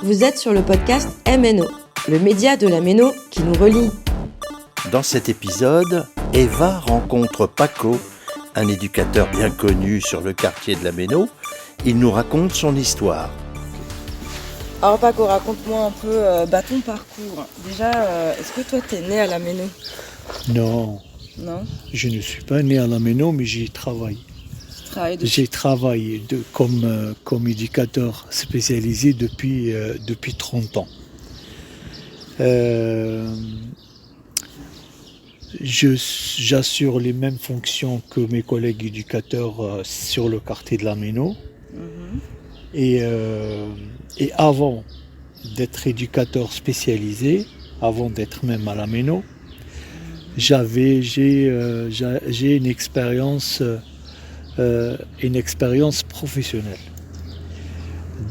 Vous êtes sur le podcast MNO, le média de la Méno qui nous relie. Dans cet épisode, Eva rencontre Paco, un éducateur bien connu sur le quartier de la Méno. Il nous raconte son histoire. Alors Paco, raconte-moi un peu ton parcours. Déjà, est-ce que toi t'es né à la Méno ? Non, Je ne suis pas né à la Méno, mais j'y travaille. J'ai travaillé comme éducateur spécialisé depuis 30 ans. J'assure les mêmes fonctions que mes collègues éducateurs sur le quartier de la Méno. Et avant d'être éducateur spécialisé, avant d'être même à la Méno, j'ai une expérience professionnelle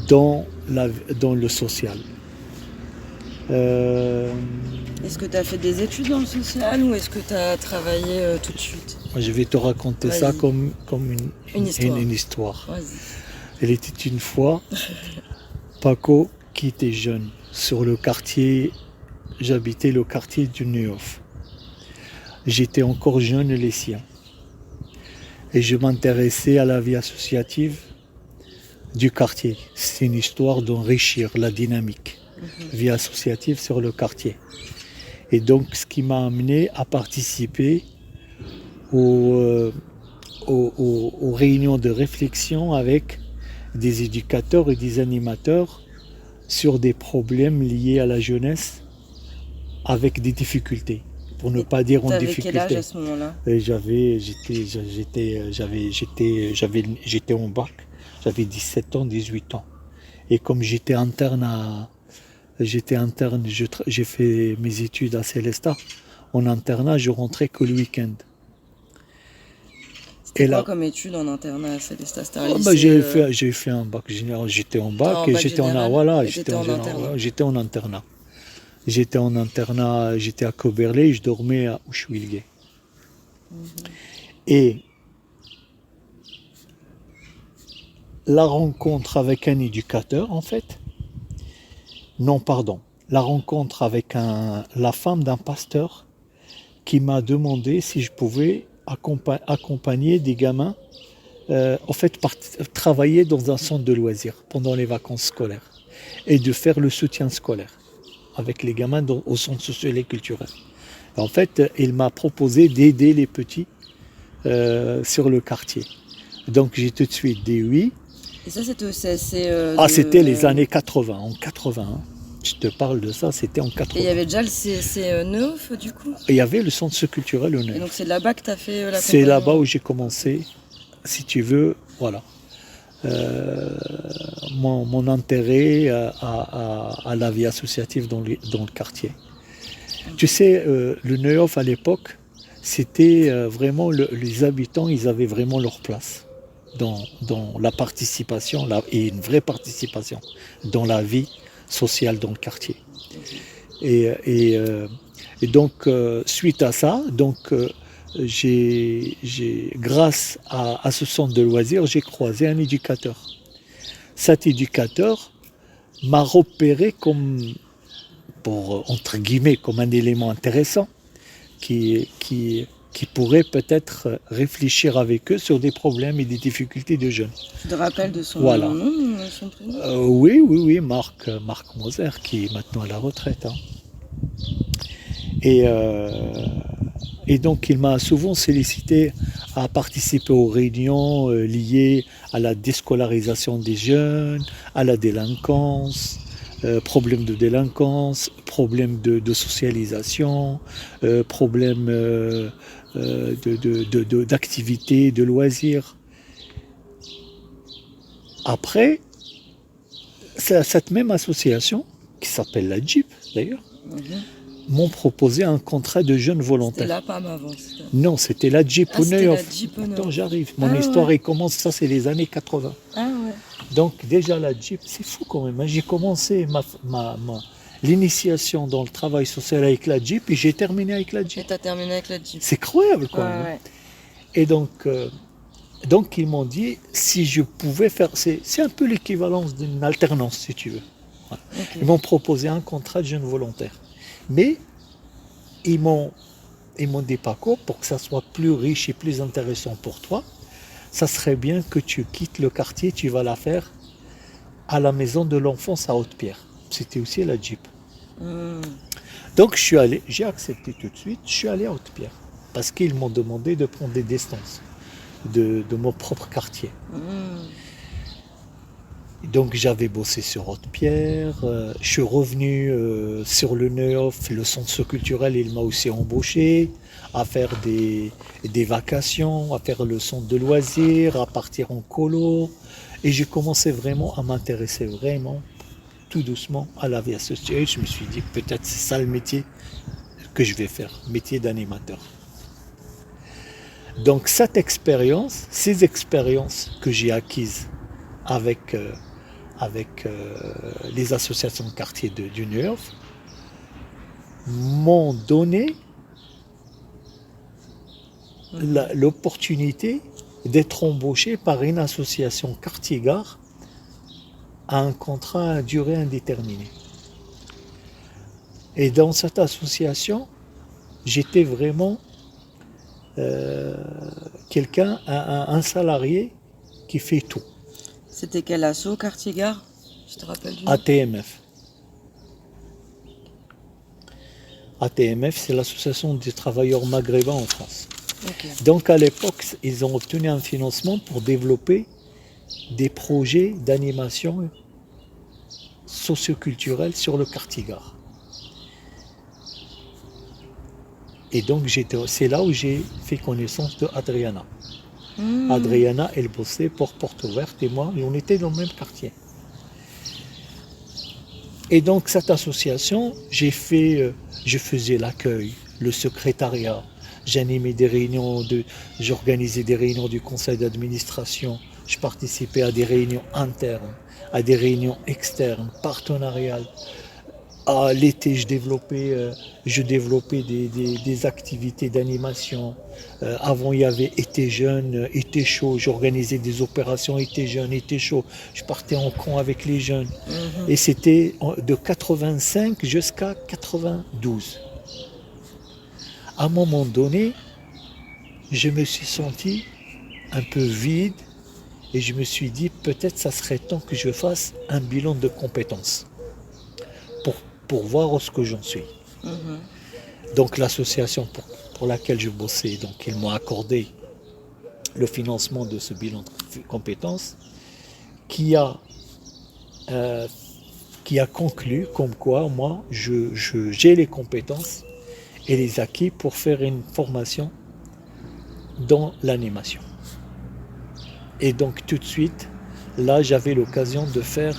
dans le social. Est-ce que tu as fait des études dans le social ou est-ce que tu as travaillé tout de suite ? Je vais te raconter ça comme une histoire. Vas-y. Elle était une fois Paco qui était jeune sur le quartier. J'habitais le quartier du Neuhof. J'étais encore jeune lycéen. Et je m'intéressais à la vie associative du quartier. C'est une histoire d'enrichir la dynamique vie associative sur le quartier. Et donc, ce qui m'a amené à participer aux réunions de réflexion avec des éducateurs et des animateurs sur des problèmes liés à la jeunesse avec des difficultés. Pour ne pas dire en difficulté. T'avais quel âge à ce moment-là ? J'étais en bac, j'avais 17 ans, 18 ans. Et comme j'étais interne, j'ai fait mes études à Célestat. En internat, je rentrais que le week-end. C'était quoi comme études en internat à Célestat ? J'ai fait un bac général, j'étais en bac et j'étais en internat. J'étais en internat, j'étais à Koberlé et je dormais à Ushwilge. Et la rencontre avec un éducateur, en fait, la rencontre avec la femme d'un pasteur qui m'a demandé si je pouvais accompagner des gamins, travailler dans un centre de loisirs pendant les vacances scolaires et de faire le soutien scolaire avec les gamins au centre social et culturel. En fait, il m'a proposé d'aider les petits sur le quartier. Donc j'ai tout de suite dit oui. Et ça, c'était c'était les années 80, en 81. Je te parle de ça, c'était en 80. Et il y avait déjà le CSC Neuhof, du coup ? Il y avait le centre culturel au Neuhof. Et donc c'est là-bas que tu as fait l'accompagnement ? C'est là-bas où j'ai commencé, si tu veux, voilà. Mon intérêt à la vie associative dans le quartier. Tu sais, le Neuhof à l'époque, c'était vraiment les habitants, ils avaient vraiment leur place dans la participation, et une vraie participation dans la vie sociale dans le quartier. Et donc, suite à ça, grâce à ce centre de loisirs, j'ai croisé un éducateur. Cet éducateur m'a repéré entre guillemets, comme un élément intéressant qui pourrait peut-être réfléchir avec eux sur des problèmes et des difficultés de jeunes. Tu te rappelles de son nom, son prénom ? Oui, Marc Moser, qui est maintenant à la retraite. Et donc, il m'a souvent sollicité à participer aux réunions liées à la déscolarisation des jeunes, à la délinquance, problèmes de délinquance, problèmes de socialisation, problèmes d'activités, de loisirs. Après, cette même association, qui s'appelle la JIP d'ailleurs, m'ont proposé un contrat de jeunes volontaires. C'était la PAM avant. Non, c'était la JIP au Neuhof. Attends, j'arrive. Mon histoire, elle commence, ça c'est les années 80. Ah ouais. Donc déjà la JIP, c'est fou quand même. J'ai commencé l'initiation dans le travail social avec la JIP et j'ai terminé avec la JIP. Et t'as terminé avec la JIP. C'est incroyable quand même. Ouais. Et donc ils m'ont dit si je pouvais faire, c'est un peu l'équivalence d'une alternance si tu veux. Ouais. Ok. Ils m'ont proposé un contrat de jeune volontaire. Mais ils m'ont dit, Paco, pour que ça soit plus riche et plus intéressant pour toi, ça serait bien que tu quittes le quartier, tu vas la faire à la maison de l'enfance à Haute-Pierre. C'était aussi la Jeep. Hmm. Donc je suis allé, j'ai accepté tout de suite, je suis allé à Haute-Pierre. Parce qu'ils m'ont demandé de prendre des distances de mon propre quartier. Hmm. Donc j'avais bossé sur Haute-Pierre, je suis revenu sur le Neuf, le centre socioculturel, il m'a aussi embauché à faire des vacations, à faire le centre de loisirs, à partir en colo. Et j'ai commencé vraiment à m'intéresser vraiment tout doucement à la vie associée. Je me suis dit peut-être c'est ça le métier que je vais faire, métier d'animateur. Donc cette expérience, ces expériences que j'ai acquises avec les associations de quartier du Neuf m'ont donné l'opportunité d'être embauché par une association quartier-gare à un contrat à durée indéterminée. Et dans cette association, j'étais vraiment quelqu'un, un salarié qui fait tout. C'était quel asso, quartier gare? Je te rappelle du nom? ATMF. ATMF, c'est l'association des travailleurs maghrébins en France. Ok. Donc à l'époque, ils ont obtenu un financement pour développer des projets d'animation socioculturelle sur le quartier gare. Et donc c'est là où j'ai fait connaissance de Adriana. Hmm. Adriana, elle bossait pour Porte Ouverte et moi, et on était dans le même quartier. Et donc cette association, je faisais l'accueil, le secrétariat, j'animais des réunions, j'organisais des réunions du conseil d'administration, je participais à des réunions internes, à des réunions externes, partenariales. À l'été, je développais des activités d'animation. Avant, il y avait été jeune, été chaud. J'organisais des opérations été jeune, été chaud. Je partais en camp avec les jeunes. Et c'était de 85 jusqu'à 92. À un moment donné, je me suis senti un peu vide et je me suis dit peut-être ça serait temps que je fasse un bilan de compétences pour voir ce que j'en suis. Donc l'association pour laquelle je bossais, donc ils m'ont accordé le financement de ce bilan de compétences qui a conclu comme quoi moi j'ai les compétences et les acquis pour faire une formation dans l'animation. Et donc tout de suite, là j'avais l'occasion de faire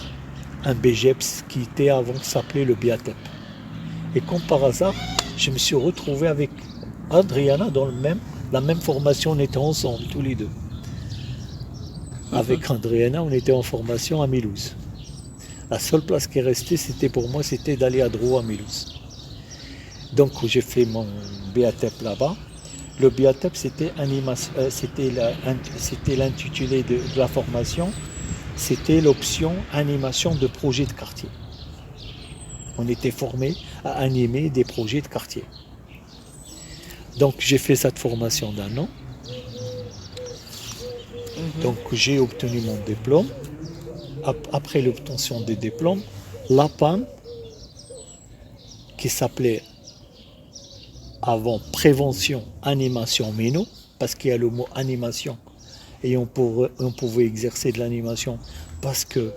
un BGEPS qui était avant qui s'appelait le BIATEP. Et comme par hasard, je me suis retrouvé avec Adriana dans la même formation, on était ensemble tous les deux. Avec Adriana, on était en formation à Mulhouse. La seule place qui est restée, pour moi, c'était d'aller à Drouot à Mulhouse. Donc j'ai fait mon BATEP là-bas. Le BATEP, c'était l'intitulé de la formation. C'était l'option animation de projets de quartier. On était formés à animer des projets de quartier. Donc j'ai fait cette formation d'1 an. Donc j'ai obtenu mon diplôme. Après l'obtention des diplômes, l'APAM, qui s'appelait avant prévention animation méno, parce qu'il y a le mot animation, et on pouvait exercer de l'animation parce qu'il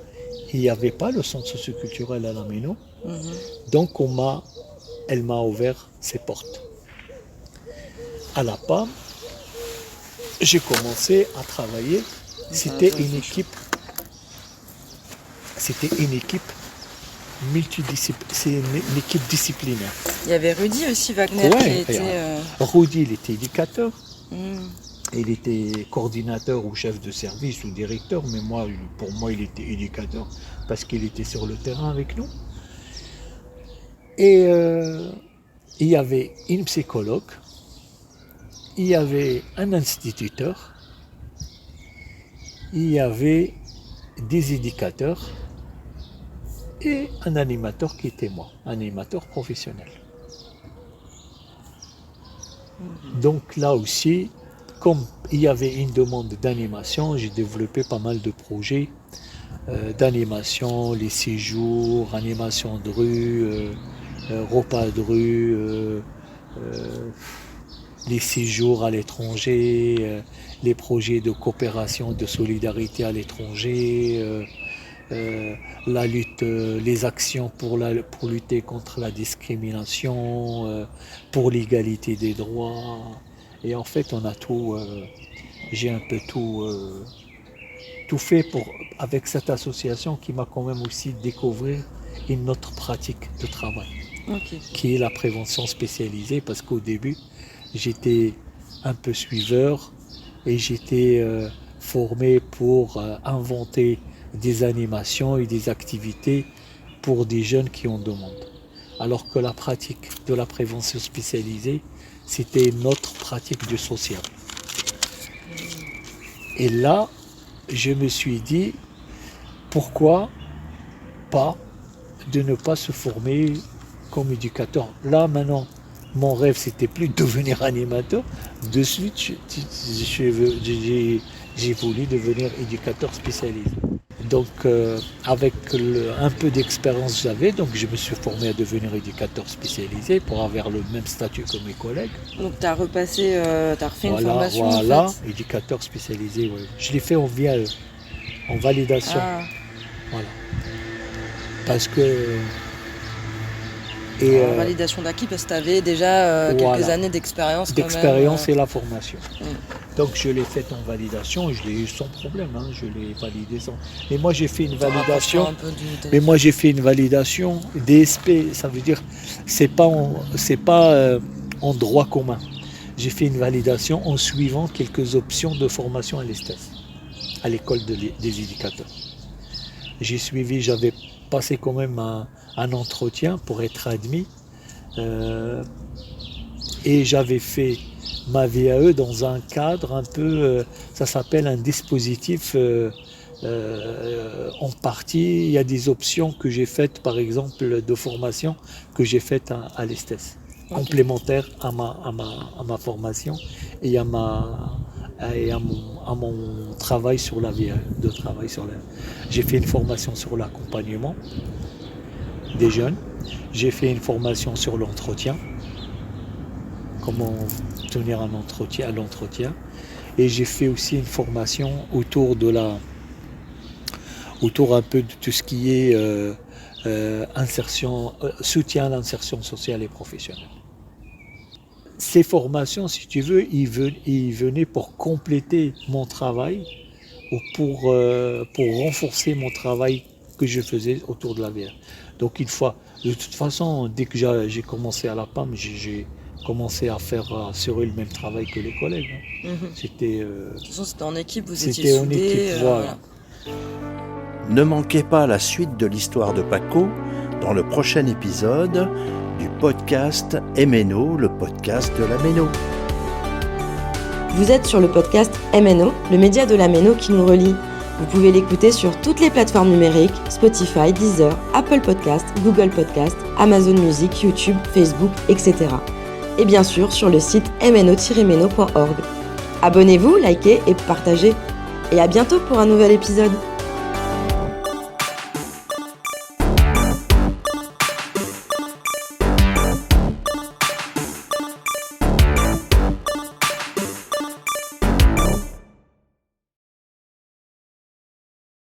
n'y avait pas le centre socioculturel à la méno. Donc elle m'a ouvert ses portes. À la PAM, j'ai commencé à travailler. C'était une équipe c'est une équipe disciplinaire. Il y avait Rudy aussi Wagner qui était... Rudy, il était éducateur. Il était coordinateur ou chef de service ou directeur, mais pour moi, il était éducateur parce qu'il était sur le terrain avec nous. Et il y avait une psychologue, il y avait un instituteur, il y avait des éducateurs et un animateur qui était moi, un animateur professionnel. Donc là aussi, comme il y avait une demande d'animation, j'ai développé pas mal de projets d'animation, les séjours, animation de rue, repas de rue, les séjours à l'étranger, les projets de coopération, de solidarité à l'étranger, la lutte, les actions pour lutter contre la discrimination, pour l'égalité des droits. Et en fait, on a tout, j'ai un peu tout fait avec cette association qui m'a quand même aussi découvert une autre pratique de travail, qui est la prévention spécialisée, parce qu'au début, j'étais un peu suiveur et j'étais formé pour inventer des animations et des activités pour des jeunes qui en demandent. Alors que la pratique de la prévention spécialisée, c'était une autre pratique du social. Et là, je me suis dit, pourquoi pas de ne pas se former comme éducateur. Là, maintenant, mon rêve, c'était plus de devenir animateur. De suite, j'ai voulu devenir éducateur spécialisé. Donc, avec un peu d'expérience que j'avais, donc je me suis formé à devenir éducateur spécialisé pour avoir le même statut que mes collègues. Donc, tu as repassé, tu as refait une formation Voilà, en fait. Éducateur spécialisé, oui. Je l'ai fait en VAE, en validation. Ah. Voilà. Parce que... en validation d'acquis, parce que tu avais déjà quelques années d'expérience. D'expérience et la formation. Donc je l'ai faite en validation et je l'ai eu sans problème, hein, je l'ai validé sans. Mais moi j'ai fait une validation. DSP, ça veut dire c'est pas en droit commun. J'ai fait une validation en suivant quelques options de formation à l'ESTES, à l'école des éducateurs. J'avais passé quand même un entretien pour être admis et j'avais fait ma VAE dans un cadre un peu, ça s'appelle un dispositif en partie. Il y a des options que j'ai faites, par exemple, de formation que j'ai faites à l'ESTES, complémentaires à ma formation et à mon travail sur la VAE. J'ai fait une formation sur l'accompagnement des jeunes, j'ai fait une formation sur l'entretien, comment tenir un entretien à l'entretien, et j'ai fait aussi une formation autour un peu de tout ce qui est soutien à l'insertion sociale et professionnelle. Ces formations, si tu veux, ils venaient pour compléter mon travail ou pour renforcer mon travail que je faisais autour de la VR. Donc une fois, de toute façon, dès que j'ai commencé à la PAM, j'ai commencé à assurer le même travail que les collègues. C'était, de toute façon, c'était en équipe, vous étiez soudés. C'était en équipe, voilà. Ne manquez pas la suite de l'histoire de Paco dans le prochain épisode du podcast MNO, le podcast de la Méno. Vous êtes sur le podcast MNO, le média de la Méno qui nous relie. Vous pouvez l'écouter sur toutes les plateformes numériques, Spotify, Deezer, Apple Podcast, Google Podcast, Amazon Music, YouTube, Facebook, etc. Et bien sûr sur le site mno-meno.org. Abonnez-vous, likez et partagez. Et à bientôt pour un nouvel épisode.